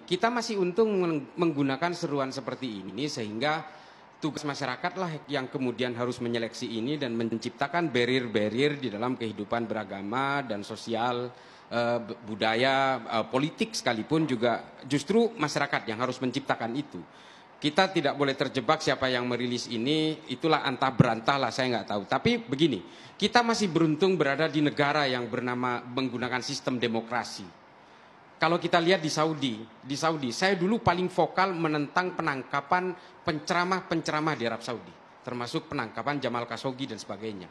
Kita masih untung menggunakan seruan seperti ini sehingga tugas masyarakat lah yang kemudian harus menyeleksi ini dan menciptakan barrier-barrier di dalam kehidupan beragama dan sosial, budaya, politik sekalipun juga justru masyarakat yang harus menciptakan itu. Kita tidak boleh terjebak siapa yang merilis ini, itulah antah berantah lah, saya nggak tahu. Tapi begini, kita masih beruntung berada di negara yang bernama menggunakan sistem demokrasi. Kalau kita lihat di Saudi, saya dulu paling vokal menentang penangkapan penceramah-penceramah di Arab Saudi, termasuk penangkapan Jamal Khashoggi dan sebagainya.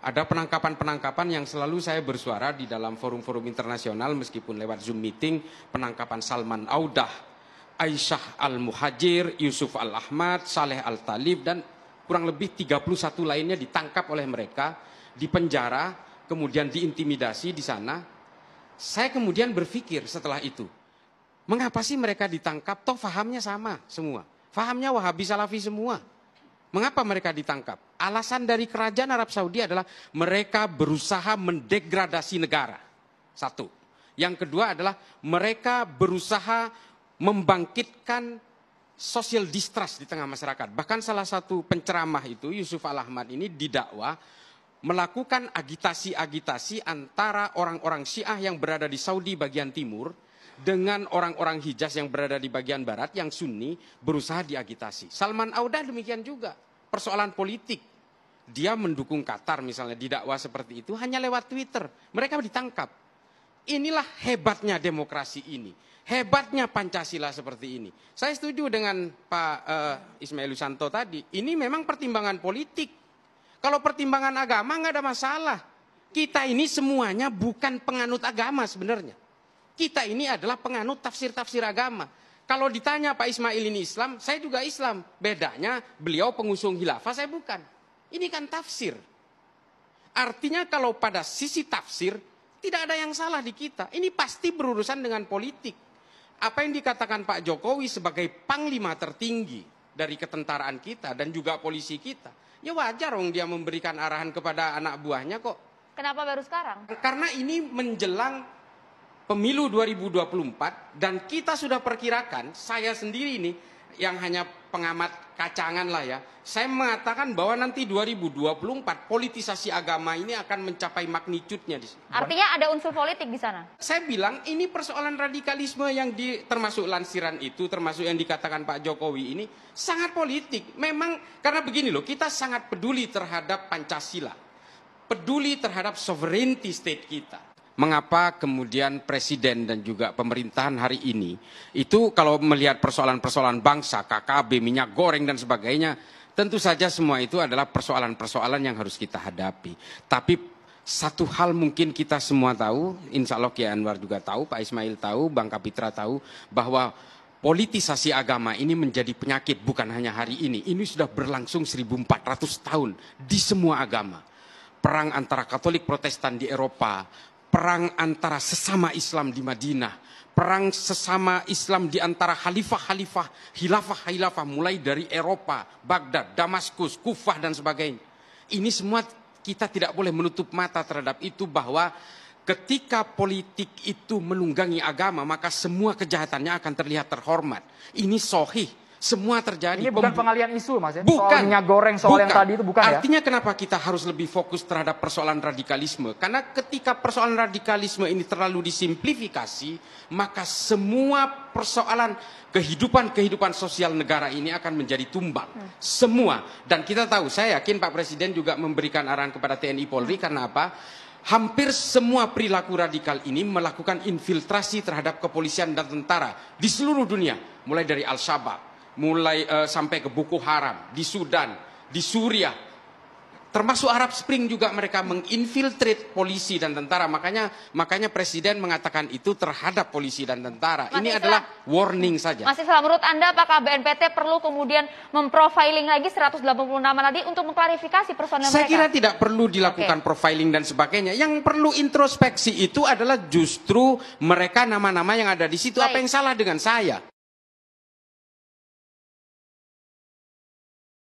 Ada penangkapan-penangkapan yang selalu saya bersuara di dalam forum-forum internasional meskipun lewat Zoom meeting, penangkapan Salman Audah, Aisyah Al-Muhajir, Yusuf Al-Ahmad, Saleh Al-Talib, dan kurang lebih 31 lainnya ditangkap oleh mereka, dipenjara, kemudian diintimidasi di sana. Saya kemudian berpikir setelah itu, mengapa sih mereka ditangkap? Toh fahamnya sama semua. Fahamnya Wahabi Salafi semua. Mengapa mereka ditangkap? Alasan dari kerajaan Arab Saudi adalah mereka berusaha mendegradasi negara. Satu. Yang kedua adalah mereka berusaha membangkitkan social distrust di tengah masyarakat. Bahkan salah satu penceramah itu, Yusuf Al-Ahmad ini didakwa melakukan agitasi-agitasi antara orang-orang Syiah yang berada di Saudi bagian timur dengan orang-orang Hijaz yang berada di bagian barat yang Sunni berusaha diagitasi. Salman Audah demikian juga, persoalan politik. Dia mendukung Qatar misalnya, didakwa seperti itu hanya lewat Twitter. Mereka ditangkap. Inilah hebatnya demokrasi ini. Hebatnya Pancasila seperti ini. Saya setuju dengan Pak Ismail Yusanto tadi. Ini memang pertimbangan politik. Kalau pertimbangan agama nggak ada masalah. Kita ini semuanya bukan penganut agama sebenarnya. Kita ini adalah penganut tafsir-tafsir agama. Kalau ditanya Pak Ismail ini Islam, saya juga Islam. Bedanya beliau pengusung khilafah, saya bukan. Ini kan tafsir. Artinya kalau pada sisi tafsir, tidak ada yang salah di kita. Ini pasti berurusan dengan politik. Apa yang dikatakan Pak Jokowi sebagai panglima tertinggi dari ketentaraan kita dan juga polisi kita. Ya wajar dong dia memberikan arahan kepada anak buahnya kok. Kenapa baru sekarang? Karena ini menjelang pemilu 2024 dan kita sudah perkirakan, saya sendiri ini yang hanya pengamat kacangan lah ya. Saya mengatakan bahwa nanti 2024 politisasi agama ini akan mencapai magnitudenya di sini. Artinya ada unsur politik di sana? Saya bilang ini persoalan radikalisme yang termasuk lansiran itu, termasuk yang dikatakan Pak Jokowi ini sangat politik. Memang karena begini loh, kita sangat peduli terhadap Pancasila. Peduli terhadap sovereignty state kita. Mengapa kemudian presiden dan juga pemerintahan hari ini itu kalau melihat persoalan-persoalan bangsa, KKB, minyak goreng dan sebagainya, tentu saja semua itu adalah persoalan-persoalan yang harus kita hadapi. Tapi satu hal mungkin kita semua tahu, insya Allah Kiai Anwar juga tahu, Pak Ismail tahu, Bang Kapitra tahu, bahwa politisasi agama ini menjadi penyakit bukan hanya hari ini. Ini sudah berlangsung 1400 tahun di semua agama. Perang antara Katolik Protestan di Eropa, perang antara sesama Islam di Madinah, perang sesama Islam di antara khalifah-khalifah, khilafah-khilafah mulai dari Eropa, Baghdad, Damaskus, Kufah dan sebagainya. Ini semua kita tidak boleh menutup mata terhadap itu bahwa ketika politik itu menunggangi agama maka semua kejahatannya akan terlihat terhormat. Ini sahih. Semua terjadi. Ini bukan pengalian isu Mas ya? Bukan. Soal minyak goreng, soal yang tadi itu bukan ya? Artinya kenapa kita harus lebih fokus terhadap persoalan radikalisme? Karena ketika persoalan radikalisme ini terlalu disimplifikasi, maka semua persoalan kehidupan sosial negara ini akan menjadi tumbang. Semua. Dan kita tahu, saya yakin Pak Presiden juga memberikan arahan kepada TNI Polri karena apa? Hampir semua perilaku radikal ini melakukan infiltrasi terhadap kepolisian dan tentara di seluruh dunia. Mulai dari Al-Shabaab, mulai sampai ke Boko Haram, di Sudan, di Suriah, termasuk Arab Spring juga mereka menginfiltrate polisi dan tentara. Makanya Presiden mengatakan itu terhadap polisi dan tentara. Ini adalah warning saja. Mas Islam, menurut Anda apakah BNPT perlu kemudian memprofiling lagi 180 nama tadi untuk mengklarifikasi personel mereka? Saya kira tidak perlu dilakukan profiling dan sebagainya. Yang perlu introspeksi itu adalah justru mereka nama-nama yang ada di situ. Apa yang salah dengan saya?